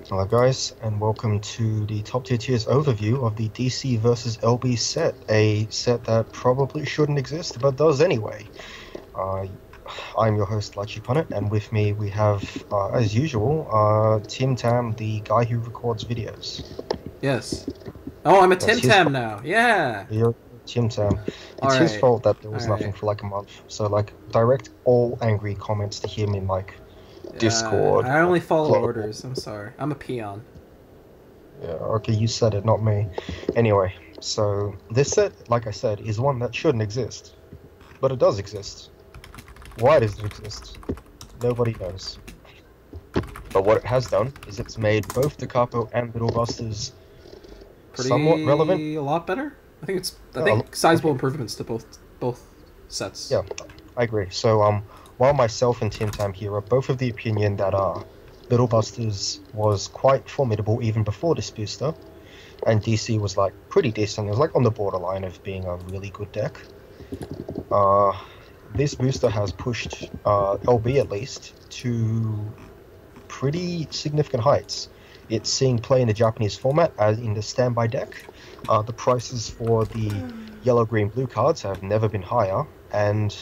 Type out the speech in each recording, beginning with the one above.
Hello guys, and welcome to the Top Tier Tiers overview of the DC versus LB set, a set that probably shouldn't exist, but does anyway. Uh, I'm your host, Lachi Punnett, and with me we have, as usual, Tim Tam, the guy who records videos. Yes. Oh, I'm a That's Tim his Tam fault. now. Yeah. You're Tim Tam. All It's his right. fault that there All was nothing right. for like a month, so like direct all angry comments to him in like Discord, I only follow global. orders. I'm sorry. I'm a peon. Yeah, okay, you said it, not me. Anyway, so this set, like I said, is one that shouldn't exist. But it does exist. Why does it exist? Nobody knows. But what it has done is it's made both the Capo and Middle Busters somewhat relevant. Pretty a lot better. I Uh, think sizable okay, improvements to both sets. yeah, I agree. So while myself and Tim Tam here are both of the opinion that Middle Busters was quite formidable even before this booster, and DC was like pretty decent. It was like on the borderline of being a really good deck. Uh, this booster has pushed LB at least to pretty significant heights. It's seeing play in the Japanese format as in the standby deck. The prices for the yellow, green, blue cards have never been higher, and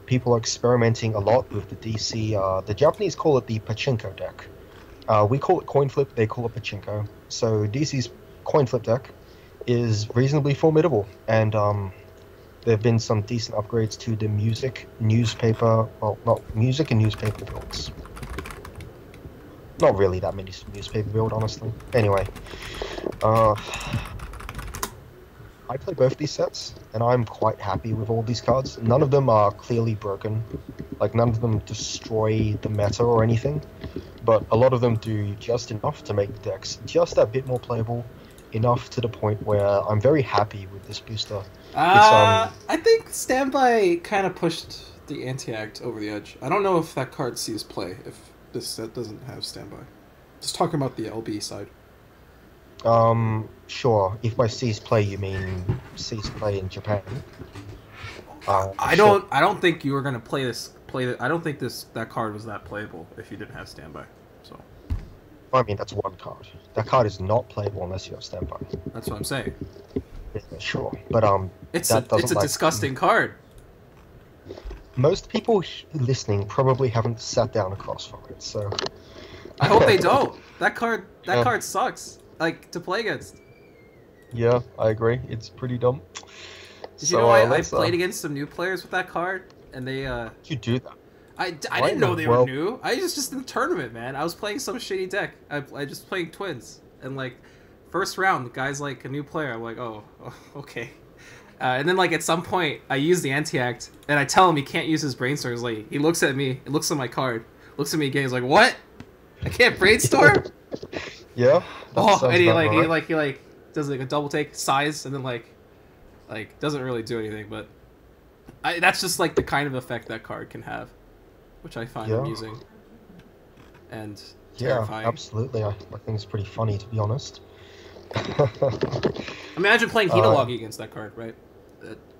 people are experimenting a lot with the DC. The Japanese call it the pachinko deck. We call it coin flip, they call it pachinko. So DC's coin flip deck is reasonably formidable, and there have been some decent upgrades to the music and newspaper builds. Not really that many newspaper build, honestly. Anyway, uh, I play both these sets, and I'm quite happy with all these cards. None of them are clearly broken, like none of them destroy the meta or anything, but a lot of them do just enough to make the decks just that bit more playable, enough to the point where I'm very happy with this booster. It's I think standby kind of pushed the anti-act over the edge. I don't know if that card sees play if this set doesn't have standby. Just talking about the LB side. Sure. If by cease play you mean cease play in Japan, I sure. don't. I don't think you were gonna play this. I don't think that card was that playable if you didn't have standby. So I mean that's one card. That card is not playable unless you have standby. that's what I'm saying. Yeah, sure, but It's that a doesn't like disgusting card. most people listening probably haven't sat down across from it. So I hope they don't. That yeah, card sucks. Like to play against. yeah, I agree. It's pretty dumb. Did you So know I let's played against some new players with that card and they you do that. I Why didn't in know the they were world? new. I was just in the tournament, man. I was playing some shitty deck. I just playing twins and like first round the guy's like a new player. I'm like oh okay. And then, like, at some point, I use the anti-act, and I tell him he can't use his brainstorm. He's like, he looks at me, he looks at my card, looks at me again. He's like, "What? I can't brainstorm?" Yeah, that Oh, sounds and about right. he does like a double take, size, and then like doesn't really do anything. But that's just like the kind of effect that card can have, which I find Yeah, amusing and yeah, terrifying. absolutely. I think it's pretty funny to be honest. Imagine playing uh, Hinalogi against that card, right?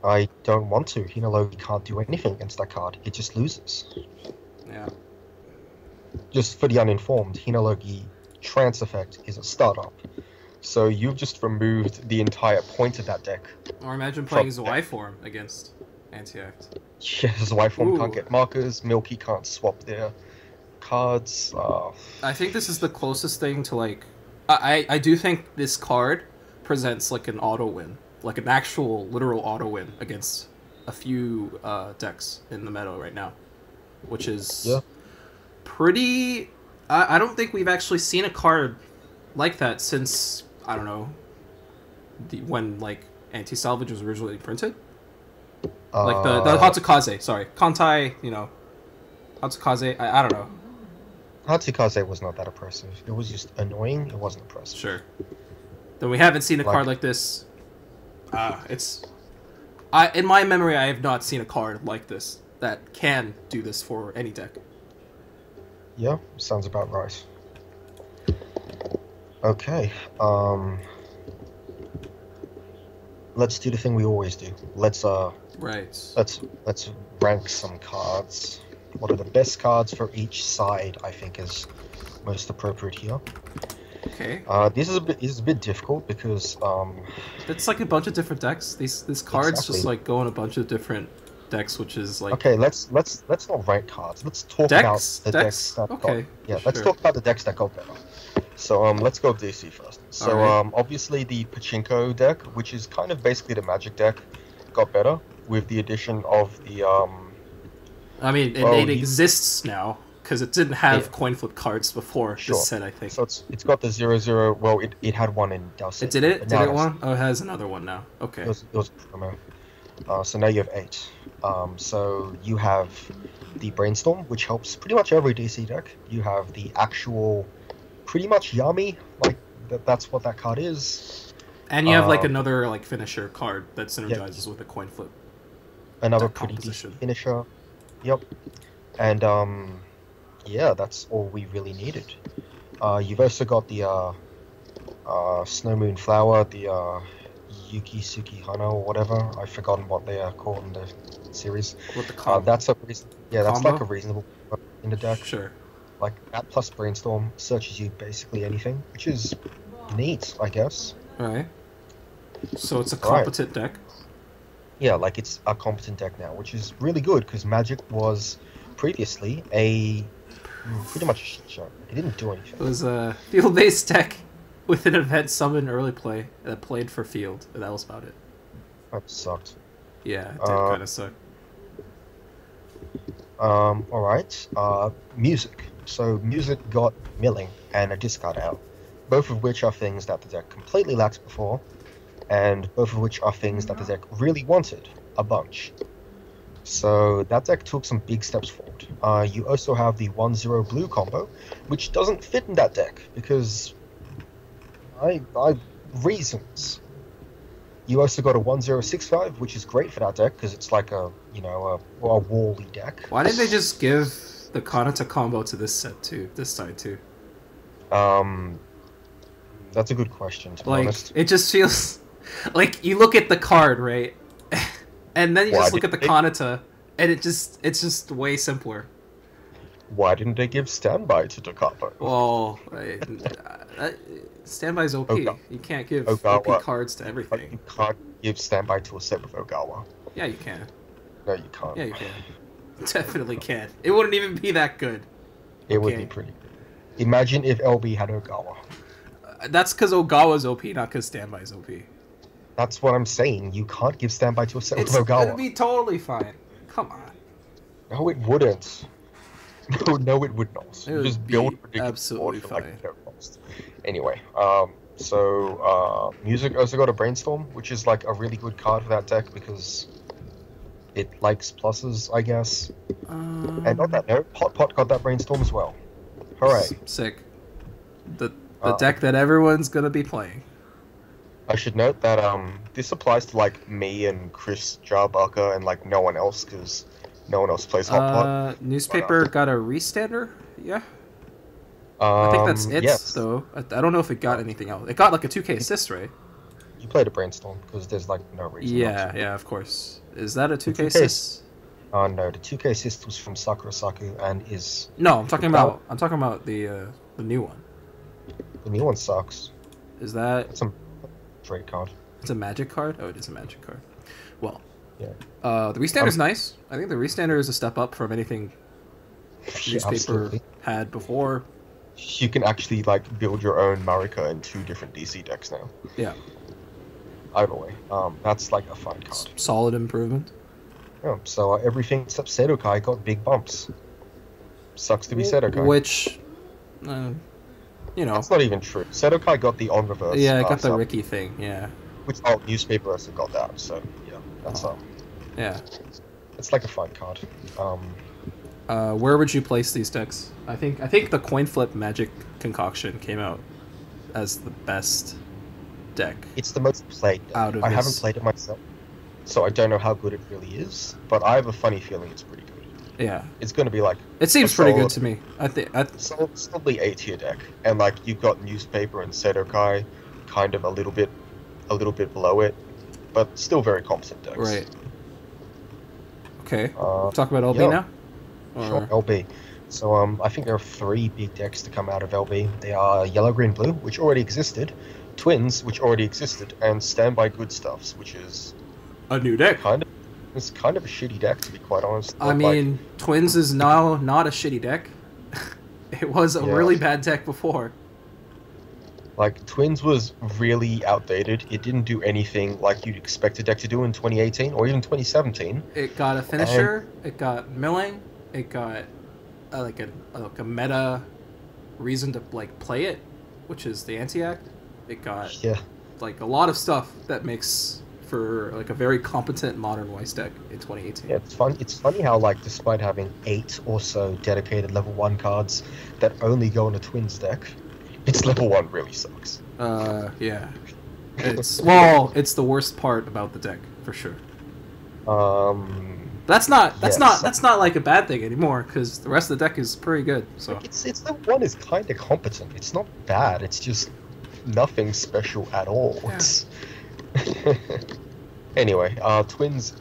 I don't want to. Hinologi can't do anything against that card. It just loses. Yeah. Just for the uninformed, Hinologi Trance Effect is a startup. So you've just removed the entire point of that deck Or imagine playing from Zwei form against anti-act. yes, Form can't Ooh. get markers, Milky can't swap their cards. I think this is the closest thing to like. I do think this card presents like an auto win, like an actual literal auto win against a few decks in the meta right now, which is Yeah, pretty. I don't think we've actually seen a card like that since I don't know when like anti salvage was originally printed, like the uh, Hatsukaze. Sorry, Kantai. Hatsukaze. I don't know. Hatsukaze was not that oppressive. It was just annoying. It wasn't oppressive. Sure. Then we haven't seen a Like, card like this. It's in my memory, I have not seen a card like this that can do this for any deck. yeah, sounds about right. Okay, let's do the thing we always do. Right. Let's rank some cards. What are the best cards for each side? I think is most appropriate here. Okay. This is a bit difficult because It's like a bunch of different decks. These cards exactly. just like go in a bunch of different decks, which is like Okay, let's not rank cards. Let's talk about decks. the decks Decks. that got Okay. yeah. Let's Sure. talk about the decks that got better. So let's go with DC first. All So right. obviously the Pachinko deck, which is kind of basically the Magic deck, got better with the addition of the I mean, well it you exists now because it didn't yeah, have coin flip cards before this sure. set. I think So it's got the 0/0. Well, it had one in it Dowsett, did it. but Did now it it has one? Oh, it has another one now. Okay. it was a promo. So now you have 8. So you have the Brainstorm, which helps pretty much every DC deck. You have the actual, pretty much Yami, like that's what that card is. And you have like Um, another like finisher card that yeah, synergizes with a coin flip another deck pretty decent composition. finisher. Yep. And yeah, that's all we really needed. You've also got the Snow Moon Flower, the Yuki Suki Hana or whatever. I've forgotten what they are called in the series. With the com That's a yeah, that's like combo. a reasonable in the deck. Sure. Like that plus Brainstorm searches you basically anything, which is neat, I guess. All right. So it's a Right. competent deck. Yeah, like it's a competent deck now, which is really good because Magic was previously a pretty much a shit show. It didn't do It anything. was a field-based deck with an event summon early play that played for field. And that was about it. That sucked. Yeah, it did Uh, kind of suck. All right. Music. So music got milling and a discard out, both of which are things that the deck completely lacked before, and both of which are things that the deck really wanted a bunch. So that deck took some big steps forward. You also have the 1/0 blue combo, which doesn't fit in that deck because I reasons. You also got a 1/0/6/5, which is great for that deck because it's like a a wally deck. Why didn't they just give the Kanata combo to this set too? This side too. Um, that's a good question, to be Like honest. it just feels like you look at the card, right? And then you Why just look at didn't the they? Kanata and it's just way simpler. Why didn't they give standby to Takapo? Well, standby's OP. Oga- You can't give Ogawa. OP cards to But everything. you can't give standby to a set with Ogawa. Yeah, you can. No, you can't. Yeah, you can. Definitely can. It wouldn't even be that good. It would Okay. be pretty good. Imagine if LB had Ogawa. That's because Ogawa's OP, not because Standby's OP. That's what I'm saying. You can't give standby to a set with It'd Ogawa. be totally fine. Come on. No, it wouldn't. No, it would not. It You would just be build a ridiculous absolutely board for fine. like no cost. Anyway, so music also got a brainstorm, which is like a really good card for that deck because it likes pluses, I guess. And on that note, Pot got that brainstorm as well. Hooray! Sick. The Uh, deck that everyone's gonna be playing. I should note that this applies to like me and Chris Jarbucker and like no one else because no one else plays Hot Pot. Newspaper got a restander? Yeah. I I think that's it, Yes, though. I don't know if it got anything else. It got like a 2K assist, right? you played a brainstorm because there's like no reason. not Yeah, to. yeah, of course. Is that a 2K 2K assist? No, the 2K assist was from Sakura Saku and is No, I'm talking Without- about the new one. the new one sucks. Is that It's a trade card. it's a magic card? Oh, it is a magic card. Well, Yeah. the restander's nice. I think the restander is a step up from anything Yeah, newspaper absolutely. had before. You can actually like build your own Marika in 2 different DC decks now. Yeah, Either way, that's like a fun card. solid improvement. Yeah, so everything except Sedokai got big bumps. Sucks to be Sedokai. Which, you know, That's not even true. Sedokai got the on reverse. yeah, I got the sub, Ricky thing. Yeah, which newspaper also got that. So yeah, that's yeah. it's like a fun card. Where would you place these decks? I think the coin flip magic concoction came out as the best deck. It's the most played deck. Out of I his- haven't played it myself, so I don't know how good it really is. But I have a funny feeling it's pretty good. Yeah, It's going to be like it seems a pretty solid- good to me. I think solidly A-tier deck, and like you've got newspaper and Sedokai, kind of a little bit below it, but still very competent decks. right. Okay, Uh, talk about LB yeah. now. Sure, Or- LB. So I think there are three big decks to come out of LB. They are yellow, green, blue, which already existed, twins, which already existed, and standby good stuffs, which is A new deck. kind of it's kind of a shitty deck to be quite honest. I But like, mean, Twins is now not a shitty deck. It was a yeah, really bad deck before. like twins was really outdated. It didn't do anything like you'd expect a deck to do in 2018 or even 2017. It got a finisher. It got milling. It got like a meta reason to like play it, which is the anti-act. It got Yeah. like a lot of stuff that makes for like a very competent modern Weiss deck in 2018. Yeah, it's fun. It's funny how, like, despite having 8 or so dedicated level 1 cards that only go in a Twins deck, its level 1 really sucks. Yeah. It's the worst part about the deck for sure. That's not like a bad thing anymore because the rest of the deck is pretty good. So Its level 1 is kind of competent. It's not bad. It's just nothing special at all. Yeah. It's... Anyway, Twins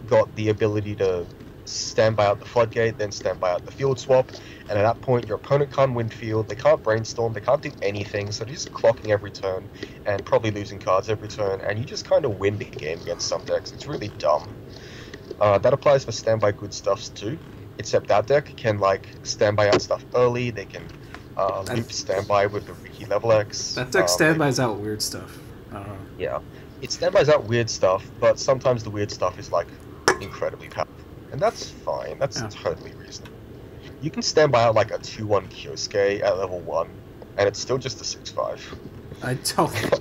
got the ability to stand by out the floodgate, then stand by out the field swap, and at that point your opponent can't win field, they can't brainstorm, they can't do anything, so they're just clocking every turn and probably losing cards every turn, and you just kind of win the game against some decks. It's really dumb. That applies for standby good stuffs too, except that deck can like standby out stuff early, they can loop standby with the Ricky level X. that deck standbys out weird stuff. Yeah. It standbys out weird stuff, but sometimes the weird stuff is like incredibly powerful. And that's fine, that's totally reasonable. You can standby out like a 2-1 Kyosuke at level 1, and it's still just a 6-5. I don't.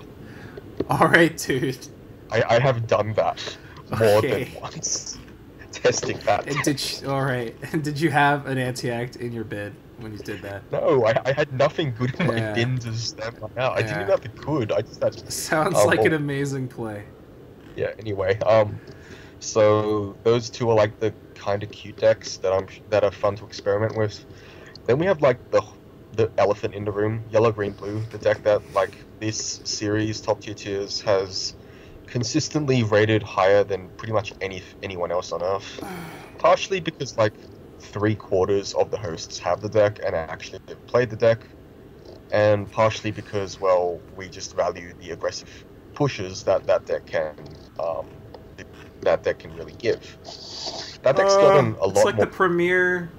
Alright, dude. I have done that more Okay. than once. Testing that. Alright. And did you have an anti-act in your bid when you did that? No, I had nothing good in my Yeah. bin to standby out. I didn't even have the good, I just had... Sounds like an amazing play. Yeah, anyway, so those two are like the kind of cute decks that are fun to experiment with. Then we have like the elephant in the room, yellow, green, blue, the deck that like this series top tier tiers has consistently rated higher than pretty much anyone else on Earth. Partially because like 3/4 of the hosts have the deck and actually have played the deck, and partially because, well, we just value the aggressive pushes that deck can really give. That deck's gotten a lot more. It's like the premier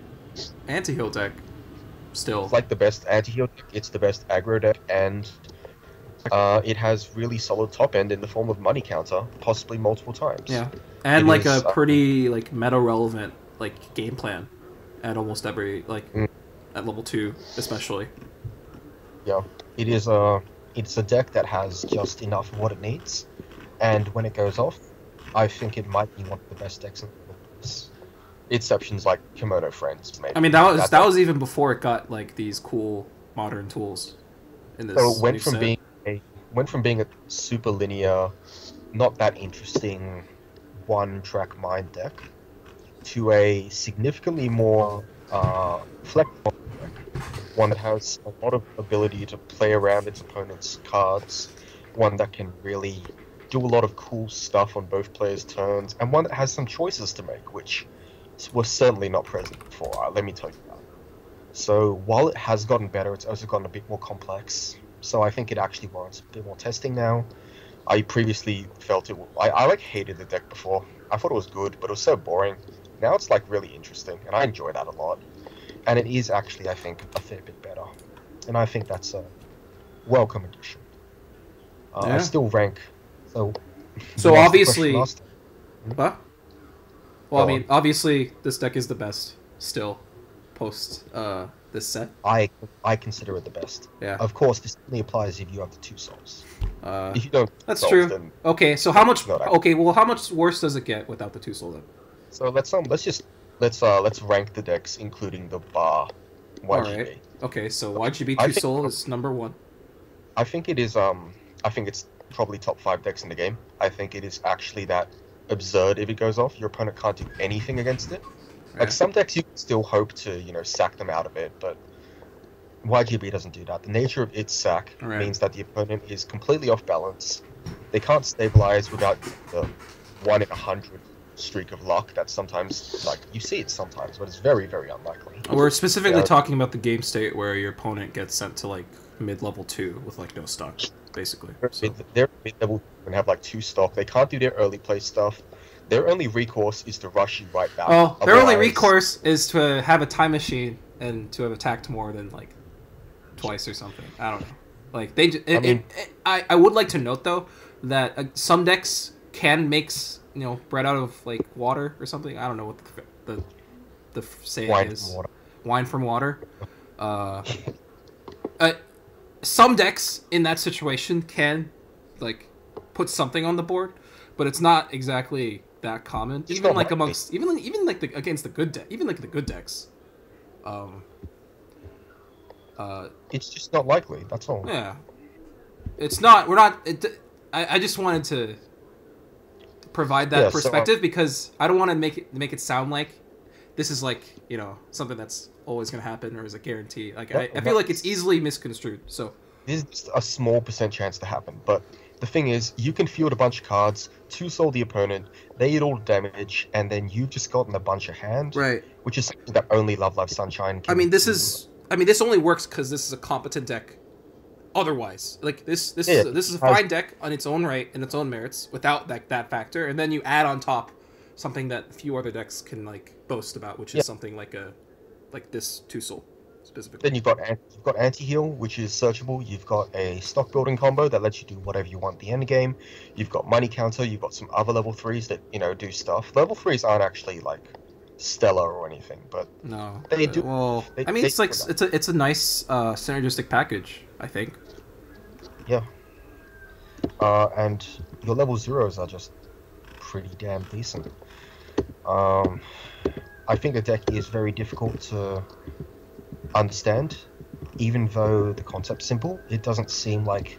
anti-heal deck. Still, It's like the best anti-heal deck. It's the best aggro deck, and it has really solid top end in the form of money counter, possibly multiple times. yeah, and It like is, a pretty like meta relevant like game plan at almost every like at level 2 especially. Yeah, it's a deck that has just enough of what it needs, and when it goes off, I think it might be one of the best decks in the world. Exceptions like Kimono Friends, maybe. I mean that was even before it got like these cool modern tools. In this, so it went new from set. being a super linear, not that interesting one-track mind deck to a significantly more flexible deck. One that has a lot of ability to play around its opponent's cards, one that can really do a lot of cool stuff on both players' turns, and one that has some choices to make, which was certainly not present before, let me tell you that. So while it has gotten better, it's also gotten a bit more complex, so I think it actually warrants a bit more testing now. I previously felt I like hated the deck before. I thought it was good, but it was so boring. Now it's like really interesting, and I enjoy that a lot. And it is actually, I think, a fair bit better. And I think that's a welcome addition. I still rank... So obviously... What? Well, I mean, obviously, this deck is the best, still, post this set. I consider it the best. Yeah. Of course, this only applies if you have the 2 souls. If you don't... That's souls, true. Then okay, so how much... No, Okay, well, how much worse does it get without the 2 soul then? So let's rank the decks, including the bar YGB. Alright. Okay, so YGB 2 soul is number 1. I think it is. I think it's probably top 5 decks in the game. I think it is actually that absurd if it goes off. Your opponent can't do anything against it. Like some decks, you can still hope to sack them out of it, but YGB doesn't do that. The nature of its sack means that the opponent is completely off balance. They can't stabilize without the 1 in 100 streak of luck that sometimes, like, you see it sometimes, but it's very, very unlikely. We're specifically talking about the game state where your opponent gets sent to, like, mid-level 2 with, like, no stock, basically. So. They're mid-level and have, like, 2 stock. They can't do their early play stuff. Their only recourse is to rush you right back. Oh, their only recourse is to have a time machine and to have attacked more than, like, twice or something. I don't know. Like, I would like to note, though, that some decks can make, you know, bread out of, like, water or something. I don't know what the saying is. Wine from water. Some decks in that situation can, like, put something on the board, but it's not exactly that common. It's even like amongst even like against the good deck, even like the good decks. It's just not likely. That's all. Yeah, it's not. We're not. I just wanted to provide that perspective because I don't want to make it sound like this is like, you know, something that's always going to happen or is a guarantee. Like I feel like it's easily misconstrued. So there's just a small % chance to happen, but the thing is, you can field a bunch of cards, 2-soul the opponent, they eat all the damage, and then you've just gotten a bunch of hand, right? Which is something that only Love Live Sunshine can do. This only works because this is a competent deck. Otherwise, like this is a fine deck on its own right and its own merits without that factor, and then you add on top something that few other decks can like boast about, which is something like this 2-soul specifically. Then you've got anti-heal, which is searchable. You've got a stock building combo that lets you do whatever you want at the end game. You've got money counter. You've got some other level 3s that, you know, do stuff. Level 3s aren't actually like stellar or anything, but no, they do. Well, it's a nice synergistic package, I think. Yeah. And your level 0s are just pretty damn decent. I think the deck is very difficult to understand, even though the concept's simple. It doesn't seem like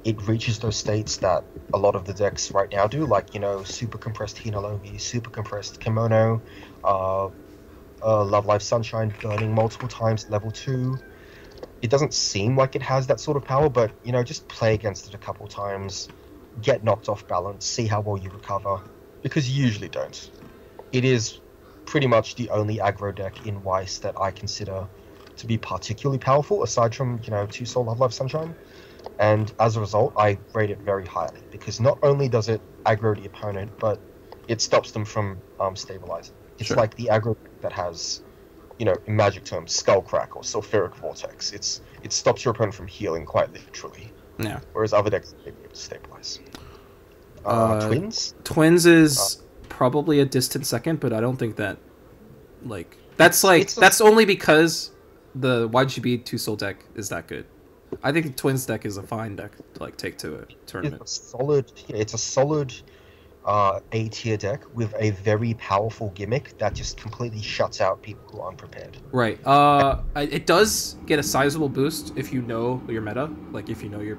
it reaches those states that a lot of the decks right now do, like, you know, super compressed Hinalogi, super compressed Kimono, Love Live Sunshine burning multiple times at level 2. It doesn't seem like it has that sort of power, but, you know, just play against it a couple times, get knocked off balance, see how well you recover, because you usually don't. It is pretty much the only aggro deck in Weiss that I consider to be particularly powerful, aside from, you know, 2-soul Love Live Sunshine. And as a result, I rate it very highly, because not only does it aggro the opponent, but it stops them from stabilizing. It's like the aggro that has, you know, in Magic terms, Skullcrack or Sulfuric Vortex. It stops your opponent from healing quite literally. Yeah. Whereas other decks may be able to stabilize. Twins? Twins is probably a distant second, but I don't think that, like, that's only because the YGB 2-soul deck is that good. I think the Twins deck is a fine deck to, like, take to a tournament. It's a solid A-tier deck with a very powerful gimmick that just completely shuts out people who are unprepared. Right. It does get a sizable boost if you know your meta. Like, if you know your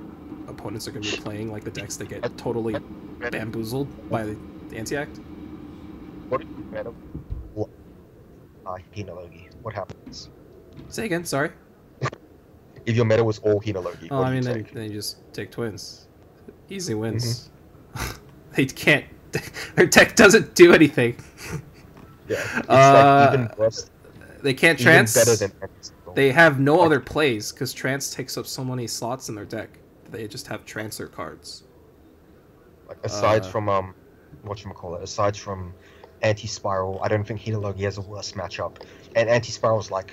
opponents are going to be playing, like, the decks that get totally bamboozled by the anti-act. What is your meta? Hinalogi. What happens? Say again, sorry? If your meta was all Hinalogi, oh, I mean, then you just take Twins. Easy wins. Mm-hmm. They can't... Their deck doesn't do anything. Yeah, it's like even worse. They can't trance. Better than they have no other plays, because trance takes up so many slots in their deck. They just have transfer cards. Like, aside from, aside from Anti-Spiral, I don't think Hinalogi has a worse matchup. And Anti-Spiral is like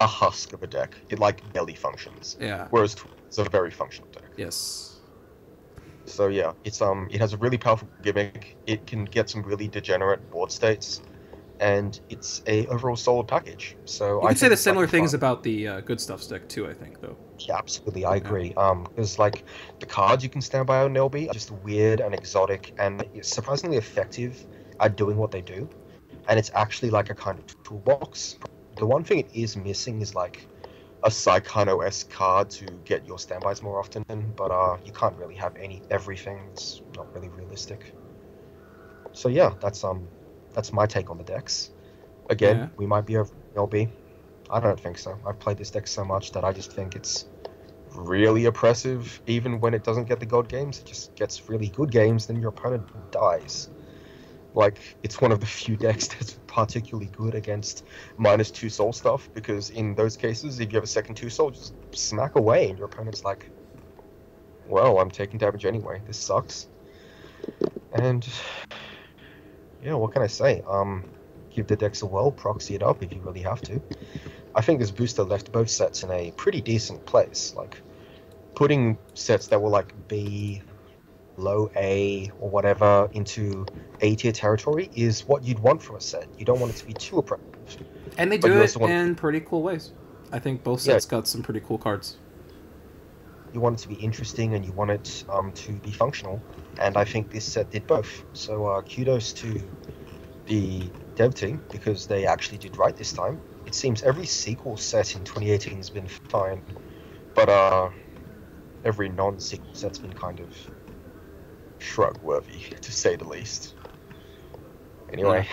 a husk of a deck. It, like, barely functions. Yeah. Whereas it's a very functional deck. Yes. So yeah, it's it has a really powerful gimmick. It can get some really degenerate board states, and it's a overall solid package. So you can say the similar things about the Good Stuff deck too, I think, though. Yeah, absolutely, I agree. Because like the cards you can stand by on LB are just weird and exotic, and it's surprisingly effective at doing what they do. And it's actually like a kind of toolbox. The one thing it is missing is like a Psychono-esque card to get your standbys more often, but you can't really have everything. It's not really realistic. So yeah, that's my take on the decks. Again, we might be over LB. I don't think so. I've played this deck so much that I just think it's really oppressive. Even when it doesn't get the god games, it just gets really good games, then your opponent dies. Like, it's one of the few decks that's particularly good against -2 soul stuff, because in those cases, if you have a second 2 soul, just smack away, and your opponent's like, well, I'm taking damage anyway, this sucks. And yeah, what can I say? Give the decks a whirl, proxy it up if you really have to. I think this booster left both sets in a pretty decent place. Like, putting sets that were like B, low A, or whatever into A tier territory is what you'd want from a set. You don't want it to be too oppressive. And they But do you it also want in pretty cool ways. I think both Yeah. sets got some pretty cool cards. You want it to be interesting, and you want it to be functional. And I think this set did both. So kudos to the dev team, because they actually did right this time. It seems every sequel set in 2018 has been fine, but every non-sequel set's been kind of shrug-worthy, to say the least. Anyway,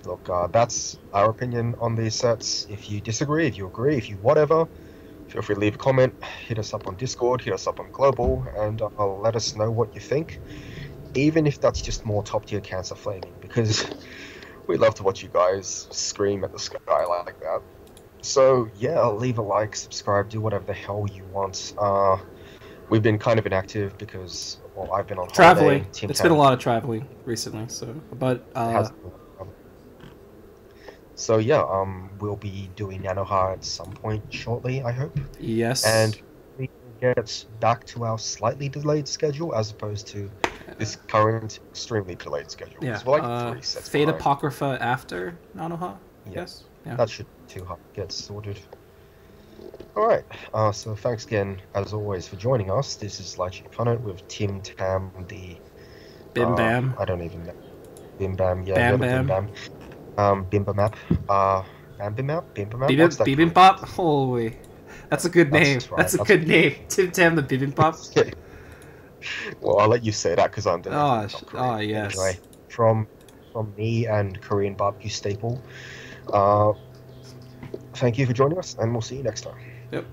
look, that's our opinion on these sets. If you disagree, if you agree, if you whatever, feel free to leave a comment, hit us up on Discord, hit us up on Global, and let us know what you think, even if that's just more top-tier cancer flaming, because we love to watch you guys scream at the sky like that. So yeah, leave a like, subscribe, do whatever the hell you want. We've been kind of inactive because, well, I've been on Traveling. holiday. It's been a lot of traveling recently, so but So yeah, we'll be doing Nanoha at some point shortly, I hope. yes. And we will get back to our slightly delayed schedule as opposed to this current extremely delayed schedule. Yeah. We're like 3 sets Fate behind. Apocrypha after Nanoha. Yes. Yeah. That should be too hard to get sorted. Alright, so thanks again, as always, for joining us. This is Lychee Punnet with Tim Tam, the... Bim Bam. I don't even know. Bim Bam, yeah. Bam you're the Bam. Bim Bam. Bimbamap. Bimbamap? Bibimbap? Holy. That's a good name. That's right, That's a that's- good name. Tim Tam the Bibimbap. Okay. Well, I'll let you say that because I'm the Oh, yes. Anyway, from me and Korean barbecue staple, thank you for joining us, and we'll see you next time. Yep.